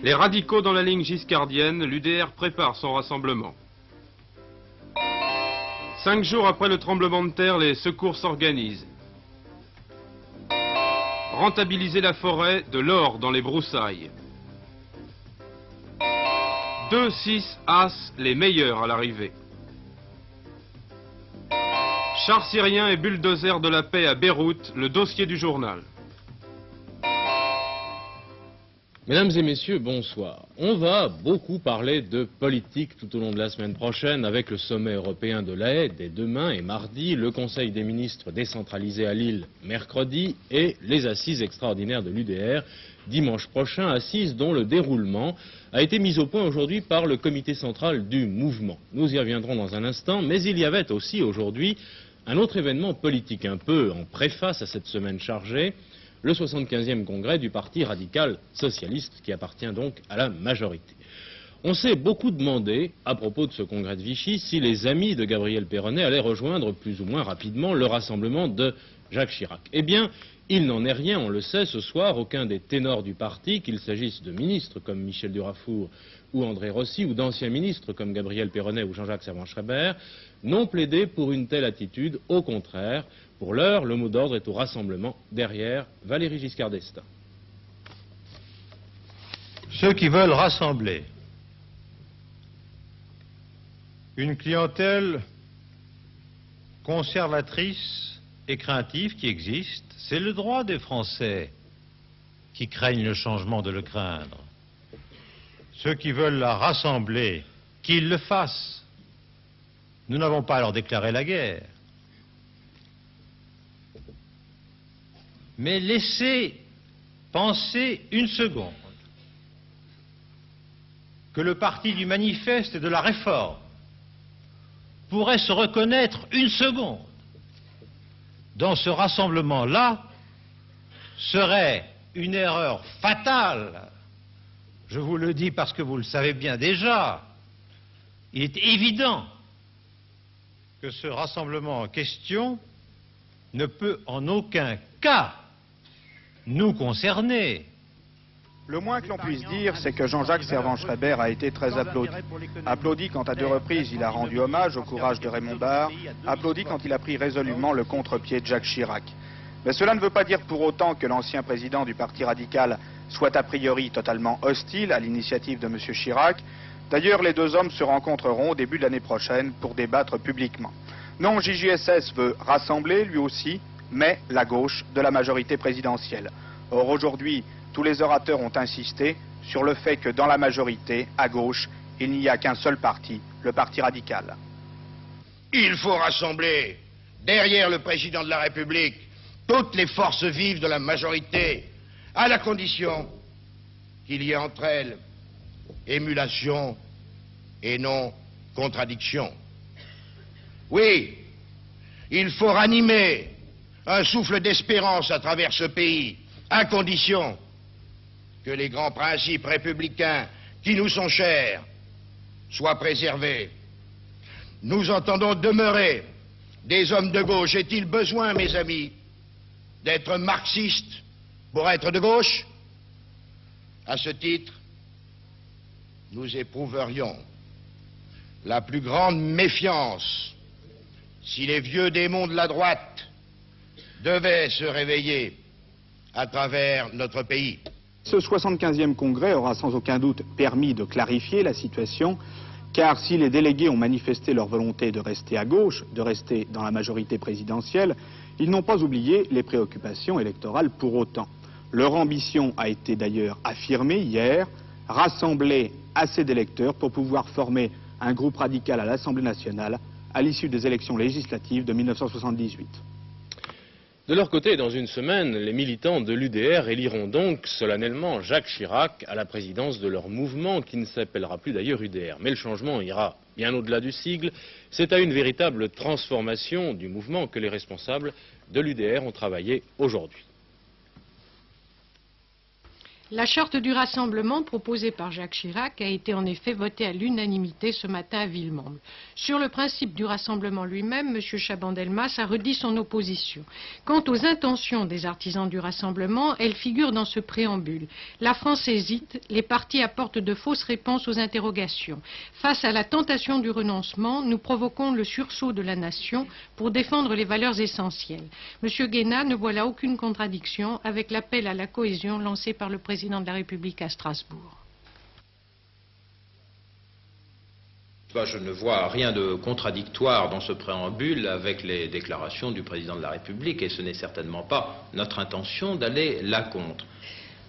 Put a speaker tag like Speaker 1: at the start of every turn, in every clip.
Speaker 1: Les radicaux dans la ligne giscardienne, l'UDR prépare son rassemblement. 5 jours après le tremblement de terre, les secours s'organisent. Rentabiliser la forêt, de l'or dans les broussailles. 2, 6, As, les meilleurs à l'arrivée. Chars syriens et bulldozers de la paix à Beyrouth, le dossier du journal.
Speaker 2: Mesdames et messieurs, bonsoir. On va beaucoup parler de politique tout au long de la semaine prochaine avec le sommet européen de La Haye dès demain et mardi, le Conseil des ministres décentralisé à Lille mercredi et les assises extraordinaires de l'UDR dimanche prochain, assises dont le déroulement a été mis au point aujourd'hui par le comité central du mouvement. Nous y reviendrons dans un instant, mais il y avait aussi aujourd'hui un autre événement politique un peu en préface à cette semaine chargée, le 75e congrès du Parti radical socialiste, qui appartient donc à la majorité. On s'est beaucoup demandé, à propos de ce congrès de Vichy, si les amis de Gabriel Péronnet allaient rejoindre plus ou moins rapidement le rassemblement de Jacques Chirac. Eh bien, il n'en est rien, on le sait, ce soir, aucun des ténors du parti, qu'il s'agisse de ministres comme Michel Durafour ou André Rossi, ou d'anciens ministres comme Gabriel Péronnet ou Jean-Jacques Servan-Schreiber, n'ont plaidé pour une telle attitude. Au contraire, pour l'heure, le mot d'ordre est au rassemblement derrière Valéry Giscard d'Estaing.
Speaker 3: Ceux qui veulent rassembler une clientèle conservatrice et craintive qui existe, c'est le droit des Français qui craignent le changement de le craindre. Ceux qui veulent la rassembler, qu'ils le fassent. Nous n'avons pas à leur déclarer la guerre. Mais laissez penser une seconde que le parti du manifeste et de la réforme pourrait se reconnaître une seconde dans ce rassemblement-là serait une erreur fatale. Je vous le dis parce que vous le savez bien déjà. Il est évident que ce rassemblement en question ne peut en aucun cas nous concerner.
Speaker 4: Le moins que l'on puisse dire, c'est que Jean-Jacques Servan-Schreiber a été très applaudi. Applaudi quand à 2 reprises il a rendu hommage au courage de Raymond Barre, applaudi quand il a pris résolument le contre-pied de Jacques Chirac. Mais cela ne veut pas dire pour autant que l'ancien président du Parti radical soit a priori totalement hostile à l'initiative de M. Chirac. D'ailleurs, les deux hommes se rencontreront au début de l'année prochaine pour débattre publiquement. Non, JJSS veut rassembler, lui aussi, mais la gauche de la majorité présidentielle. Or, aujourd'hui, tous les orateurs ont insisté sur le fait que dans la majorité, à gauche, il n'y a qu'un seul parti, le Parti radical.
Speaker 5: Il faut rassembler derrière le président de la République toutes les forces vives de la majorité, à la condition qu'il y ait entre elles émulation et non contradiction. Oui, il faut ranimer un souffle d'espérance à travers ce pays, à condition que les grands principes républicains qui nous sont chers soient préservés. Nous entendons demeurer des hommes de gauche. Est-il besoin, mes amis, d'être marxistes pour être de gauche? À ce titre, nous éprouverions la plus grande méfiance si les vieux démons de la droite devaient se réveiller à travers notre pays.
Speaker 4: Ce 75e congrès aura sans aucun doute permis de clarifier la situation, car si les délégués ont manifesté leur volonté de rester à gauche, de rester dans la majorité présidentielle, ils n'ont pas oublié les préoccupations électorales pour autant. Leur ambition a été d'ailleurs affirmée hier, rassembler assez d'électeurs pour pouvoir former un groupe radical à l'Assemblée nationale à l'issue des élections législatives de 1978.
Speaker 2: De leur côté, dans une semaine, les militants de l'UDR éliront donc solennellement Jacques Chirac à la présidence de leur mouvement, qui ne s'appellera plus d'ailleurs UDR. Mais le changement ira bien au-delà du sigle. C'est à une véritable transformation du mouvement que les responsables de l'UDR ont travaillé aujourd'hui.
Speaker 6: La charte du rassemblement proposée par Jacques Chirac a été en effet votée à l'unanimité ce matin à Villemomble. Sur le principe du rassemblement lui-même, M. Chaban-Delmas a redit son opposition. Quant aux intentions des artisans du rassemblement, elles figurent dans ce préambule. La France hésite, les partis apportent de fausses réponses aux interrogations. Face à la tentation du renoncement, nous provoquons le sursaut de la nation pour défendre les valeurs essentielles. M. Guéna ne voit là aucune contradiction avec l'appel à la cohésion lancé par le président de la République à Strasbourg.
Speaker 7: Je ne vois rien de contradictoire dans ce préambule avec les déclarations du président de la République et ce n'est certainement pas notre intention d'aller là contre.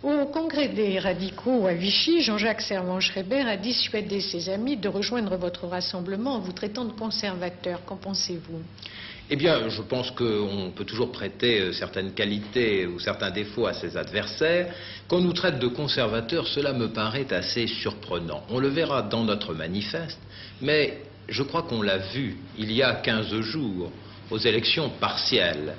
Speaker 6: Au congrès des radicaux à Vichy, Jean-Jacques Servan-Schreiber a dissuadé ses amis de rejoindre votre rassemblement en vous traitant de conservateur. Qu'en pensez-vous ?
Speaker 7: Eh bien, je pense qu'on peut toujours prêter certaines qualités ou certains défauts à ses adversaires. Qu'on nous traite de conservateurs, cela me paraît assez surprenant. On le verra dans notre manifeste, mais je crois qu'on l'a vu il y a 15 jours aux élections partielles.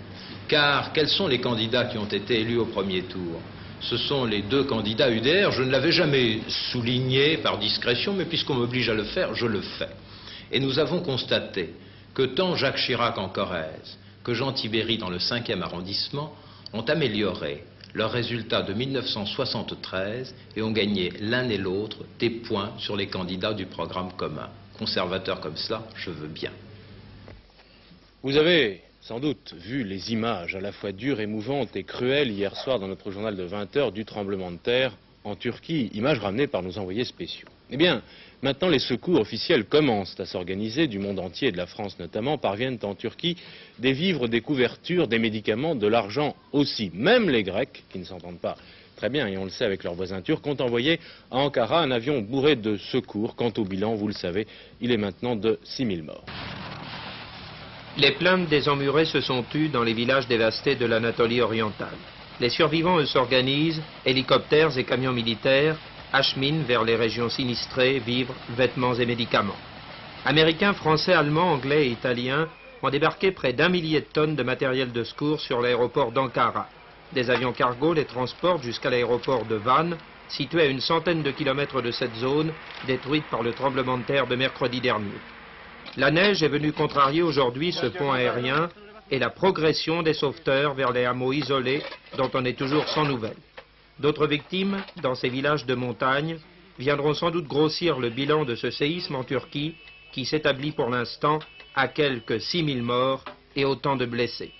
Speaker 7: Car quels sont les candidats qui ont été élus au premier tour ? Ce sont les deux candidats UDR. Je ne l'avais jamais souligné par discrétion, mais puisqu'on m'oblige à le faire, je le fais. Et nous avons constaté que tant Jacques Chirac en Corrèze que Jean Tibéri dans le 5e arrondissement ont amélioré leurs résultats de 1973 et ont gagné l'un et l'autre des points sur les candidats du programme commun. Conservateur comme cela, je veux bien.
Speaker 2: Vous avez sans doute vu les images à la fois dures, émouvantes et cruelles hier soir dans notre journal de 20 h du tremblement de terre en Turquie, images ramenées par nos envoyés spéciaux. Eh bien, maintenant les secours officiels commencent à s'organiser, du monde entier et de la France notamment, parviennent en Turquie des vivres, des couvertures, des médicaments, de l'argent aussi. Même les Grecs, qui ne s'entendent pas très bien, et on le sait avec leurs voisins turcs, ont envoyé à Ankara un avion bourré de secours. Quant au bilan, vous le savez, il est maintenant de 6000 morts.
Speaker 8: Les plaintes des emmurés se sont tues dans les villages dévastés de l'Anatolie orientale. Les survivants, eux, s'organisent, hélicoptères et camions militaires, acheminent vers les régions sinistrées vivres, vêtements et médicaments. Américains, Français, Allemands, Anglais et Italiens ont débarqué près d'1 millier de tonnes de matériel de secours sur l'aéroport d'Ankara. Des avions cargo les transportent jusqu'à l'aéroport de Van, situé à une centaine de kilomètres de cette zone, détruite par le tremblement de terre de mercredi dernier. La neige est venue contrarier aujourd'hui ce pont aérien et la progression des sauveteurs vers les hameaux isolés dont on est toujours sans nouvelles. D'autres victimes, dans ces villages de montagne, viendront sans doute grossir le bilan de ce séisme en Turquie qui s'établit pour l'instant à quelques 6000 morts et autant de blessés.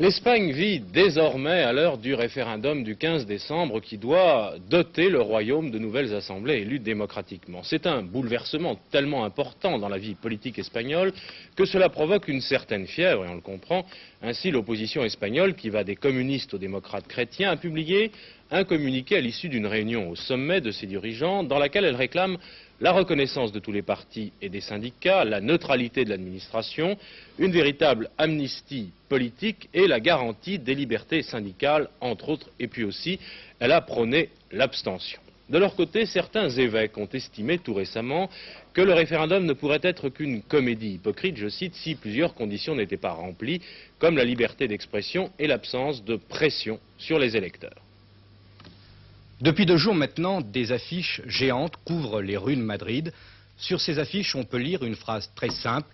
Speaker 2: L'Espagne vit désormais à l'heure du référendum du 15 décembre qui doit doter le royaume de nouvelles assemblées élues démocratiquement. C'est un bouleversement tellement important dans la vie politique espagnole que cela provoque une certaine fièvre, et on le comprend. Ainsi, l'opposition espagnole, qui va des communistes aux démocrates chrétiens, a publié un communiqué à l'issue d'une réunion au sommet de ses dirigeants dans laquelle elle réclame la reconnaissance de tous les partis et des syndicats, la neutralité de l'administration, une véritable amnistie politique et la garantie des libertés syndicales, entre autres. Et puis aussi, elle a prôné l'abstention. De leur côté, certains évêques ont estimé tout récemment que le référendum ne pourrait être qu'une comédie hypocrite, je cite, si plusieurs conditions n'étaient pas remplies, comme la liberté d'expression et l'absence de pression sur les électeurs.
Speaker 9: Depuis 2 jours maintenant, des affiches géantes couvrent les rues de Madrid. Sur ces affiches, on peut lire une phrase très simple: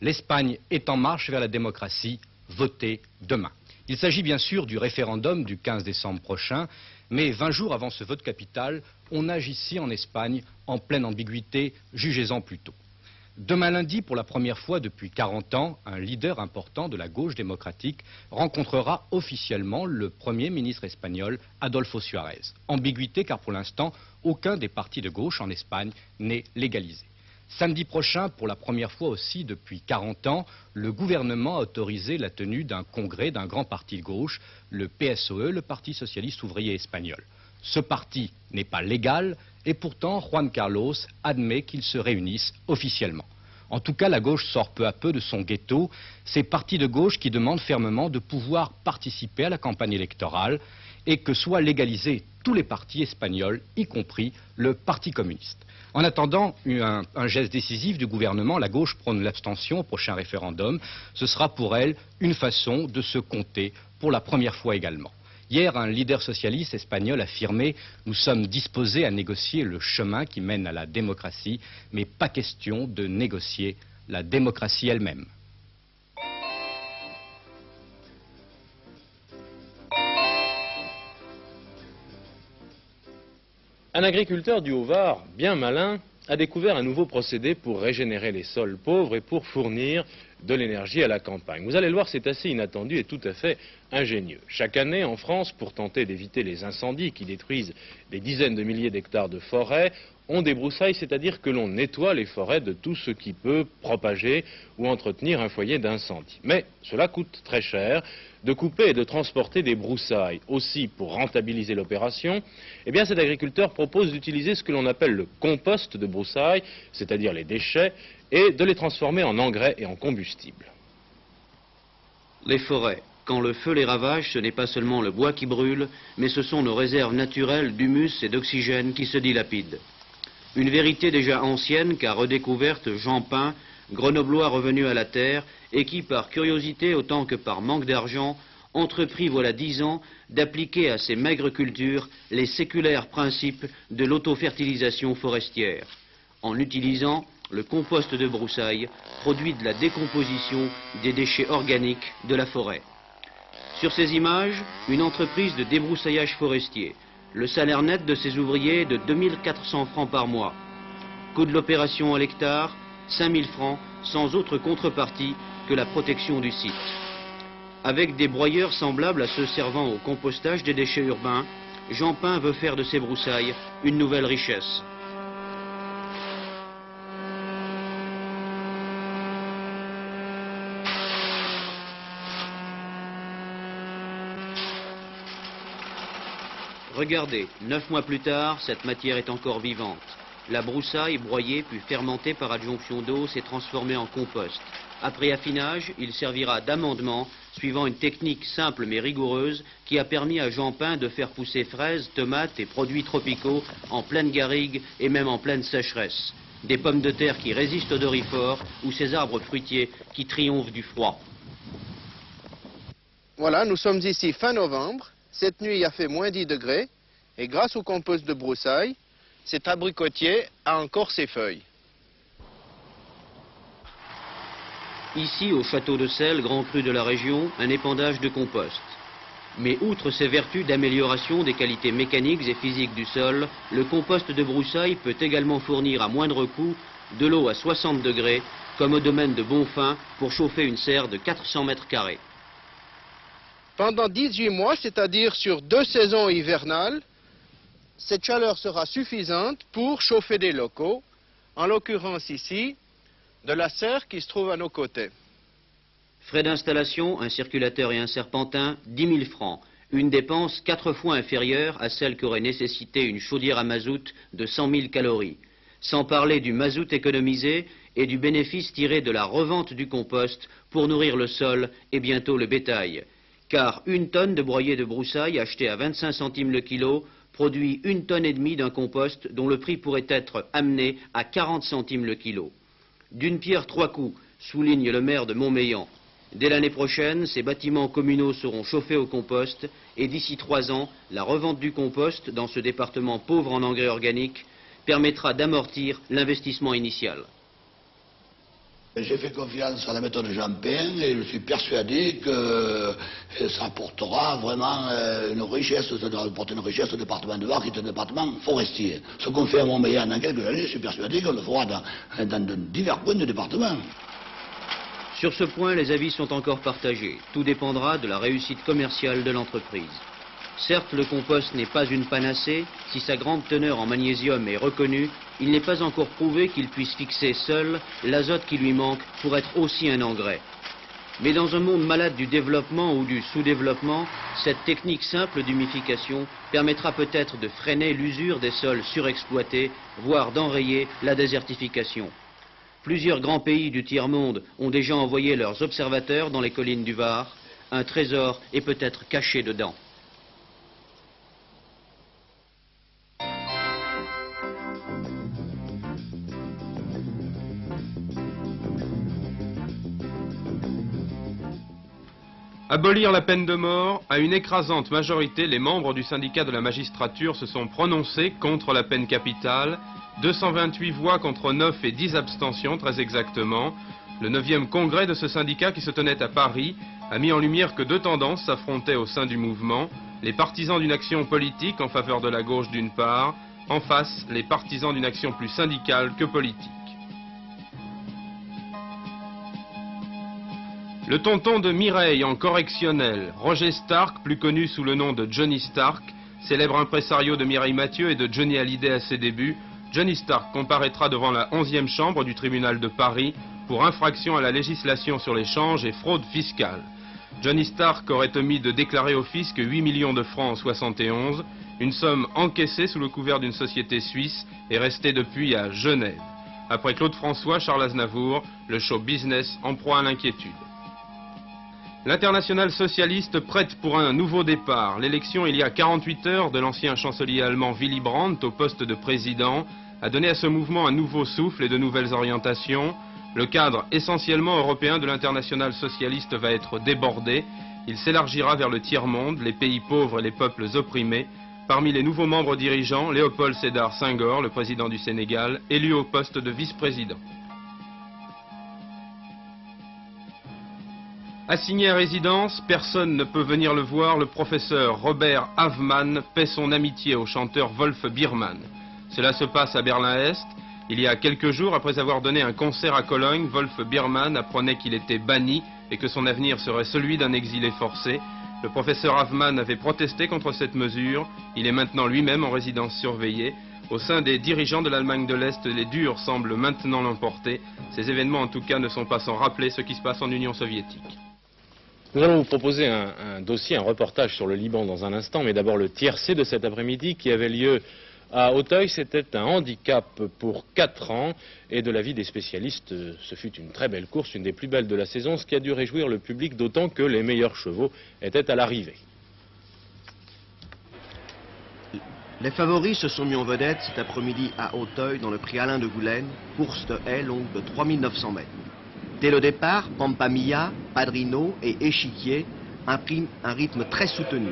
Speaker 9: l'Espagne est en marche vers la démocratie, votez demain. Il s'agit bien sûr du référendum du 15 décembre prochain, mais 20 jours avant ce vote capital, on nage ici en Espagne en pleine ambiguïté, jugez-en plutôt. Demain lundi, pour la première fois depuis 40 ans, un leader important de la gauche démocratique rencontrera officiellement le Premier ministre espagnol Adolfo Suárez. Ambiguïté car pour l'instant, aucun des partis de gauche en Espagne n'est légalisé. Samedi prochain, pour la première fois aussi depuis 40 ans, le gouvernement a autorisé la tenue d'un congrès d'un grand parti de gauche, le PSOE, le Parti socialiste ouvrier espagnol. Ce parti n'est pas légal et pourtant Juan Carlos admet qu'ils se réunissent officiellement. En tout cas, la gauche sort peu à peu de son ghetto, ces partis de gauche qui demandent fermement de pouvoir participer à la campagne électorale et que soient légalisés tous les partis espagnols, y compris le Parti communiste. En attendant un geste décisif du gouvernement, la gauche prône l'abstention au prochain référendum. Ce sera pour elle une façon de se compter pour la première fois également. Hier, un leader socialiste espagnol affirmait « Nous sommes disposés à négocier le chemin qui mène à la démocratie, mais pas question de négocier la démocratie elle-même ».
Speaker 2: Un agriculteur du Haut-Var, bien malin, a découvert un nouveau procédé pour régénérer les sols pauvres et pour fournir de l'énergie à la campagne. Vous allez le voir, c'est assez inattendu et tout à fait ingénieux. Chaque année, en France, pour tenter d'éviter les incendies qui détruisent des dizaines de milliers d'hectares de forêts, on débroussaille, c'est-à-dire que l'on nettoie les forêts de tout ce qui peut propager ou entretenir un foyer d'incendie. Mais cela coûte très cher. De couper et de transporter des broussailles. Aussi, pour rentabiliser l'opération, eh bien cet agriculteur propose d'utiliser ce que l'on appelle le compost de broussailles, c'est-à-dire les déchets, et de les transformer en engrais et en combustible.
Speaker 10: Les forêts. Quand le feu les ravage, ce n'est pas seulement le bois qui brûle, mais ce sont nos réserves naturelles d'humus et d'oxygène qui se dilapident. Une vérité déjà ancienne qu'a redécouverte Jean Pain, grenoblois revenu à la terre, et qui, par curiosité autant que par manque d'argent, entreprit voilà 10 ans d'appliquer à ces maigres cultures les séculaires principes de l'autofertilisation forestière, en utilisant le compost de broussailles, produit de la décomposition des déchets organiques de la forêt. Sur ces images, une entreprise de débroussaillage forestier. Le salaire net de ses ouvriers est de 2400 francs par mois. Coût de l'opération à l'hectare, 5000 francs, sans autre contrepartie que la protection du site. Avec des broyeurs semblables à ceux servant au compostage des déchets urbains, Jean Pain veut faire de ces broussailles une nouvelle richesse. Regardez, 9 mois plus tard, cette matière est encore vivante. La broussaille broyée puis fermentée par adjonction d'eau s'est transformée en compost. Après affinage, il servira d'amendement, suivant une technique simple mais rigoureuse qui a permis à Jean Pain de faire pousser fraises, tomates et produits tropicaux en pleine garrigue et même en pleine sécheresse. Des pommes de terre qui résistent au dorifort ou ces arbres fruitiers qui triomphent du froid.
Speaker 11: Voilà, nous sommes ici fin novembre. Cette nuit, il a fait moins 10 degrés. Et grâce au compost de broussailles, cet abricotier a encore ses feuilles.
Speaker 10: Ici, au château de Celles, grand cru de la région, un épandage de compost. Mais outre ses vertus d'amélioration des qualités mécaniques et physiques du sol, le compost de broussailles peut également fournir à moindre coût de l'eau à 60 degrés, comme au domaine de Bonfin, pour chauffer une serre de 400 mètres carrés.
Speaker 11: Pendant 18 mois, c'est-à-dire sur 2 saisons hivernales, cette chaleur sera suffisante pour chauffer des locaux, en l'occurrence ici, de la serre qui se trouve à nos côtés.
Speaker 10: Frais d'installation, un circulateur et un serpentin, 10 000 francs. Une dépense 4 fois inférieure à celle qu'aurait nécessité une chaudière à mazout de 100 000 calories. Sans parler du mazout économisé et du bénéfice tiré de la revente du compost pour nourrir le sol et bientôt le bétail. Car une tonne de broyé de broussailles achetée à 25 centimes le kilo produit 1,5 tonne d'un compost dont le prix pourrait être amené à 40 centimes le kilo. D'une pierre 3 coups, souligne le maire de Montmélian. Dès l'année prochaine, ces bâtiments communaux seront chauffés au compost et d'ici 3 ans, la revente du compost dans ce département pauvre en engrais organiques permettra d'amortir l'investissement initial.
Speaker 12: J'ai fait confiance à la méthode de Jean Pain et je suis persuadé que ça apportera vraiment une richesse, ça doit apporter une richesse au département de Var qui est un département forestier. Ce qu'on fait à Montmélian dans quelques années, je suis persuadé qu'on le fera dans divers points du département.
Speaker 10: Sur ce point, les avis sont encore partagés. Tout dépendra de la réussite commerciale de l'entreprise. Certes, le compost n'est pas une panacée. Si sa grande teneur en magnésium est reconnue, il n'est pas encore prouvé qu'il puisse fixer seul l'azote qui lui manque pour être aussi un engrais. Mais dans un monde malade du développement ou du sous-développement, cette technique simple d'humification permettra peut-être de freiner l'usure des sols surexploités, voire d'enrayer la désertification. Plusieurs grands pays du tiers-monde ont déjà envoyé leurs observateurs dans les collines du Var. Un trésor est peut-être caché dedans.
Speaker 1: Abolir la peine de mort, à une écrasante majorité, les membres du syndicat de la magistrature se sont prononcés contre la peine capitale, 228 voix contre 9 et 10 abstentions très exactement. Le 9e congrès de ce syndicat qui se tenait à Paris a mis en lumière que deux tendances s'affrontaient au sein du mouvement, les partisans d'une action politique en faveur de la gauche d'une part, en face les partisans d'une action plus syndicale que politique. Le tonton de Mireille en correctionnel, Roger Stark, plus connu sous le nom de Johnny Stark, célèbre impresario de Mireille Mathieu et de Johnny Hallyday à ses débuts, Johnny Stark comparaîtra devant la 11e chambre du tribunal de Paris pour infraction à la législation sur les changes et fraude fiscale. Johnny Stark aurait omis de déclarer au fisc 8 millions de francs en 71, une somme encaissée sous le couvert d'une société suisse et restée depuis à Genève. Après Claude François, Charles Aznavour, le show business en proie à l'inquiétude. L'internationale socialiste prête pour un nouveau départ. L'élection il y a 48 heures de l'ancien chancelier allemand Willy Brandt au poste de président a donné à ce mouvement un nouveau souffle et de nouvelles orientations. Le cadre essentiellement européen de l'internationale socialiste va être débordé. Il s'élargira vers le tiers-monde, les pays pauvres et les peuples opprimés. Parmi les nouveaux membres dirigeants, Léopold Sédar Senghor, le président du Sénégal, élu au poste de vice-président. Assigné à résidence, personne ne peut venir le voir, le professeur Robert Havemann paie son amitié au chanteur Wolf Biermann. Cela se passe à Berlin-Est. Il y a quelques jours, après avoir donné un concert à Cologne, Wolf Biermann apprenait qu'il était banni et que son avenir serait celui d'un exilé forcé. Le professeur Havemann avait protesté contre cette mesure. Il est maintenant lui-même en résidence surveillée. Au sein des dirigeants de l'Allemagne de l'Est, les durs semblent maintenant l'emporter. Ces événements, en tout cas, ne sont pas sans rappeler ce qui se passe en Union soviétique.
Speaker 2: Nous allons vous proposer un dossier, un reportage sur le Liban dans un instant, mais d'abord le tiercé de cet après-midi qui avait lieu à Auteuil. C'était un handicap pour 4 ans et de l'avis des spécialistes, ce fut une très belle course, une des plus belles de la saison, ce qui a dû réjouir le public, d'autant que les meilleurs chevaux étaient à l'arrivée.
Speaker 13: Les favoris se sont mis en vedette cet après-midi à Auteuil dans le prix Alain de Goulaine, course de haie longue de 3900 mètres. Dès le départ, Pampamilla, Padrino et Échiquier impriment un rythme très soutenu.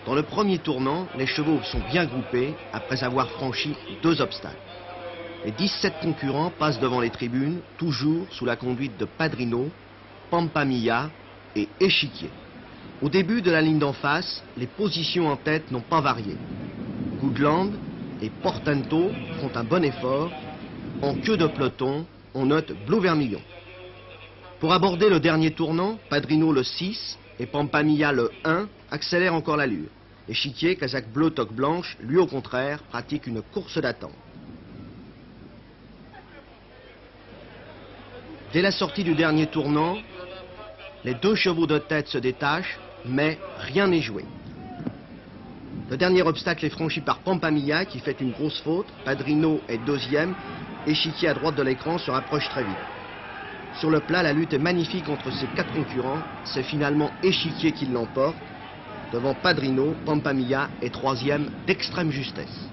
Speaker 13: Dans le premier tournant, les chevaux sont bien groupés après avoir franchi 2 obstacles. Les 17 concurrents passent devant les tribunes, toujours sous la conduite de Padrino, Pampamilla et Échiquier. Au début de la ligne d'en face, les positions en tête n'ont pas varié. Goodland et Portento font un bon effort. En queue de peloton, on note Blue Vermillon. Pour aborder le dernier tournant, Padrino le 6 et Pampamilla le 1 accélèrent encore l'allure. Échiquier, casaque bleu, toque blanche, lui au contraire, pratique une course d'attente. Dès la sortie du dernier tournant, les 2 chevaux de tête se détachent, mais rien n'est joué. Le dernier obstacle est franchi par Pampamilla qui fait une grosse faute. Padrino est 2e. Échiquier à droite de l'écran se rapproche très vite. Sur le plat, la lutte est magnifique entre ces 4 concurrents. C'est finalement Échiquier qui l'emporte. Devant Padrino, Pampamilla est 3e d'extrême justesse.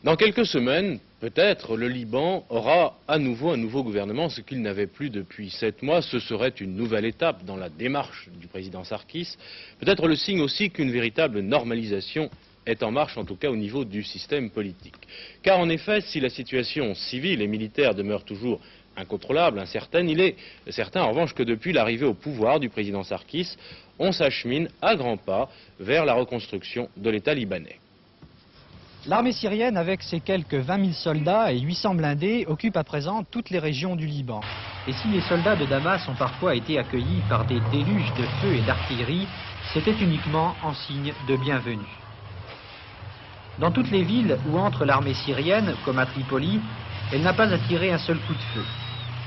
Speaker 2: Dans quelques semaines, peut-être, le Liban aura à nouveau un nouveau gouvernement, ce qu'il n'avait plus depuis 7 mois. Ce serait une nouvelle étape dans la démarche du président Sarkis. Peut-être le signe aussi qu'une véritable normalisation est en marche, en tout cas au niveau du système politique. Car en effet, si la situation civile et militaire demeure toujours incontrôlable, incertaine, il est certain en revanche que depuis l'arrivée au pouvoir du président Sarkis, on s'achemine à grands pas vers la reconstruction de l'État libanais.
Speaker 14: L'armée syrienne, avec ses quelques 20 000 soldats et 800 blindés, occupe à présent toutes les régions du Liban.
Speaker 15: Et si les soldats de Damas ont parfois été accueillis par des déluges de feu et d'artillerie, c'était uniquement en signe de bienvenue. Dans toutes les villes où entre l'armée syrienne, comme à Tripoli, elle n'a pas attiré un seul coup de feu.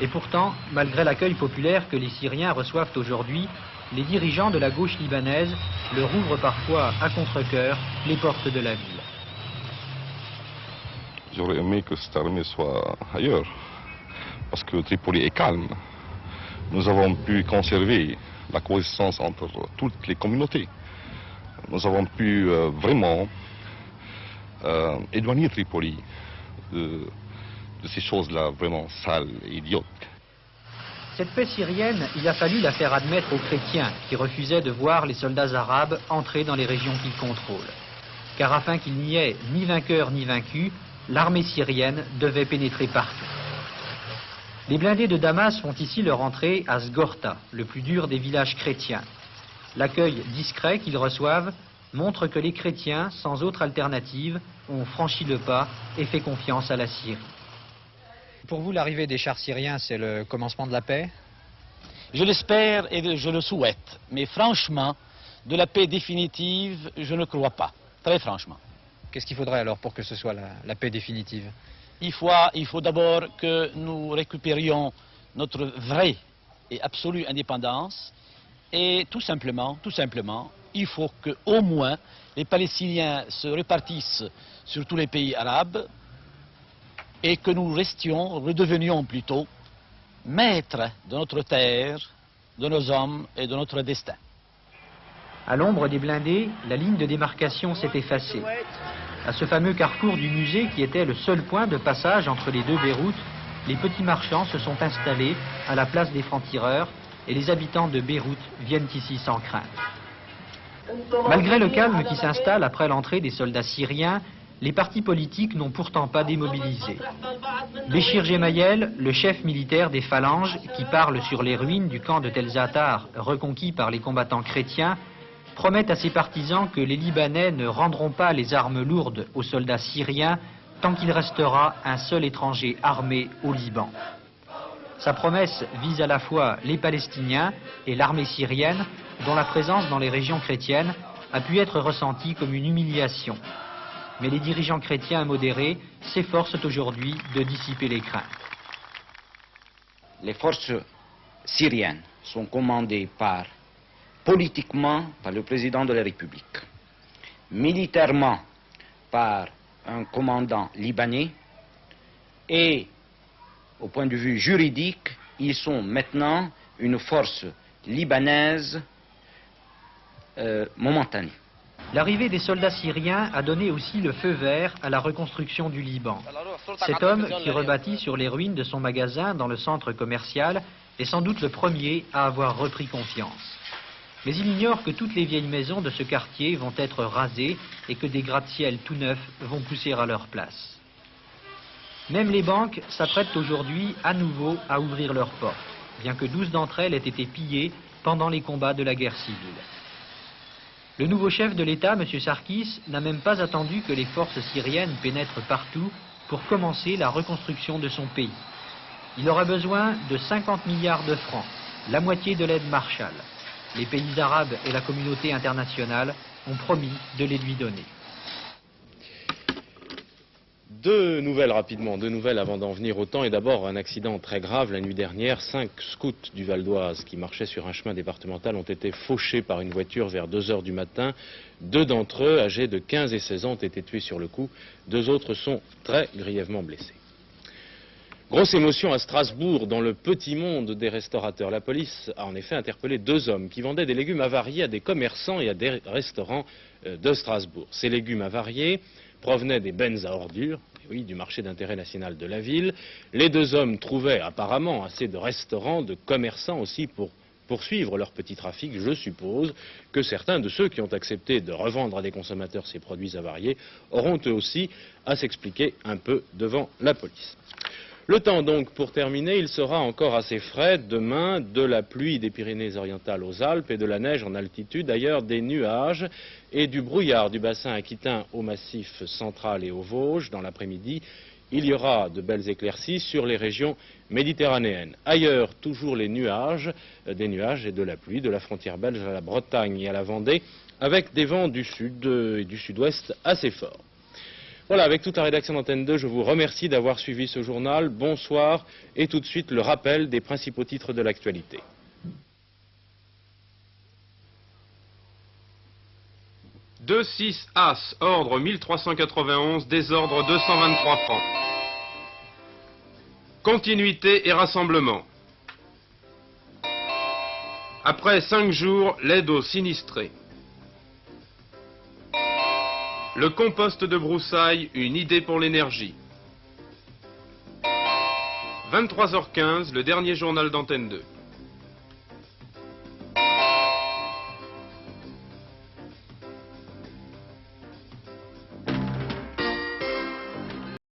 Speaker 15: Et pourtant, malgré l'accueil populaire que les Syriens reçoivent aujourd'hui, les dirigeants de la gauche libanaise leur ouvrent parfois à contre-cœur les portes de la ville.
Speaker 16: J'aurais aimé que cette armée soit ailleurs, parce que Tripoli est calme. Nous avons pu conserver la coexistence entre toutes les communautés. Nous avons pu vraiment éloigner Tripoli de ces choses-là vraiment sales et idiotes.
Speaker 15: Cette paix syrienne, il a fallu la faire admettre aux chrétiens qui refusaient de voir les soldats arabes entrer dans les régions qu'ils contrôlent. Car afin qu'il n'y ait ni vainqueur ni vaincu, l'armée syrienne devait pénétrer partout. Les blindés de Damas font ici leur entrée à Sghorta, le plus dur des villages chrétiens. L'accueil discret qu'ils reçoivent montre que les chrétiens, sans autre alternative, ont franchi le pas et fait confiance à la Syrie.
Speaker 14: Pour vous, l'arrivée des chars syriens, c'est le commencement de la paix?
Speaker 17: Je l'espère et je le souhaite. Mais franchement, de la paix définitive, je ne crois pas. Très franchement.
Speaker 14: Qu'est-ce qu'il faudrait alors pour que ce soit la paix définitive?
Speaker 17: Il faut d'abord que nous récupérions notre vraie et absolue indépendance. Et tout simplement, il faut qu'au moins les Palestiniens se répartissent sur tous les pays arabes et que nous redevenions plutôt maîtres de notre terre, de nos hommes et de notre destin.
Speaker 15: À l'ombre des blindés, la ligne de démarcation s'est effacée. À ce fameux carrefour du musée qui était le seul point de passage entre les deux Beyrouth, les petits marchands se sont installés à la place des francs-tireurs et les habitants de Beyrouth viennent ici sans crainte. Malgré le calme qui s'installe après l'entrée des soldats syriens, les partis politiques n'ont pourtant pas démobilisé. Béchir Gemayel, le chef militaire des phalanges, qui parle sur les ruines du camp de Tel Zatar reconquis par les combattants chrétiens, promet à ses partisans que les Libanais ne rendront pas les armes lourdes aux soldats syriens tant qu'il restera un seul étranger armé au Liban. Sa promesse vise à la fois les Palestiniens et l'armée syrienne, dont la présence dans les régions chrétiennes a pu être ressentie comme une humiliation. Mais les dirigeants chrétiens modérés s'efforcent aujourd'hui de dissiper les craintes.
Speaker 18: Les forces syriennes sont commandées politiquement par le président de la République, militairement par un commandant libanais et au point de vue juridique, ils sont maintenant une force libanaise momentanée.
Speaker 15: L'arrivée des soldats syriens a donné aussi le feu vert à la reconstruction du Liban. Cet homme, qui rebâtit sur les ruines de son magasin dans le centre commercial, est sans doute le premier à avoir repris confiance. Mais il ignore que toutes les vieilles maisons de ce quartier vont être rasées et que des gratte-ciel tout neufs vont pousser à leur place. Même les banques s'apprêtent aujourd'hui à nouveau à ouvrir leurs portes, bien que 12 d'entre elles aient été pillées pendant les combats de la guerre civile. Le nouveau chef de l'État, M. Sarkis, n'a même pas attendu que les forces syriennes pénètrent partout pour commencer la reconstruction de son pays. Il aura besoin de 50 milliards de francs, la moitié de l'aide Marshall. Les pays arabes et la communauté internationale ont promis de les lui donner.
Speaker 2: Deux nouvelles rapidement, deux nouvelles avant d'en venir au temps. Et d'abord, un accident très grave la nuit dernière. 5 scouts du Val d'Oise qui marchaient sur un chemin départemental ont été fauchés par une voiture vers 2 h du matin. 2 d'entre eux, âgés de 15 et 16 ans, ont été tués sur le coup. 2 autres sont très grièvement blessés. Grosse émotion à Strasbourg, dans le petit monde des restaurateurs. La police a en effet interpellé 2 hommes qui vendaient des légumes avariés à des commerçants et à des restaurants de Strasbourg. Ces légumes avariés provenaient des bennes à ordures, oui, du marché d'intérêt national de la ville. Les 2 hommes trouvaient apparemment assez de restaurants, de commerçants aussi pour poursuivre leur petit trafic. Je suppose que certains de ceux qui ont accepté de revendre à des consommateurs ces produits avariés auront eux aussi à s'expliquer un peu devant la police. Le temps donc, pour terminer, il sera encore assez frais demain, de la pluie des Pyrénées-Orientales aux Alpes et de la neige en altitude, ailleurs des nuages et du brouillard du bassin aquitain au massif central et aux Vosges dans l'après-midi. Il y aura de belles éclaircies sur les régions méditerranéennes. Ailleurs, toujours les nuages, des nuages et de la pluie de la frontière belge à la Bretagne et à la Vendée, avec des vents du sud et du sud-ouest assez forts. Voilà, avec toute la rédaction d'Antenne 2, je vous remercie d'avoir suivi ce journal. Bonsoir et tout de suite le rappel des principaux titres de l'actualité. «
Speaker 1: 2-6 As, ordre 1391, désordre 223 francs. Continuité et rassemblement. Après 5 jours, l'aide aux sinistrés. Le compost de broussailles, une idée pour l'énergie. 23h15, le dernier journal d'Antenne 2.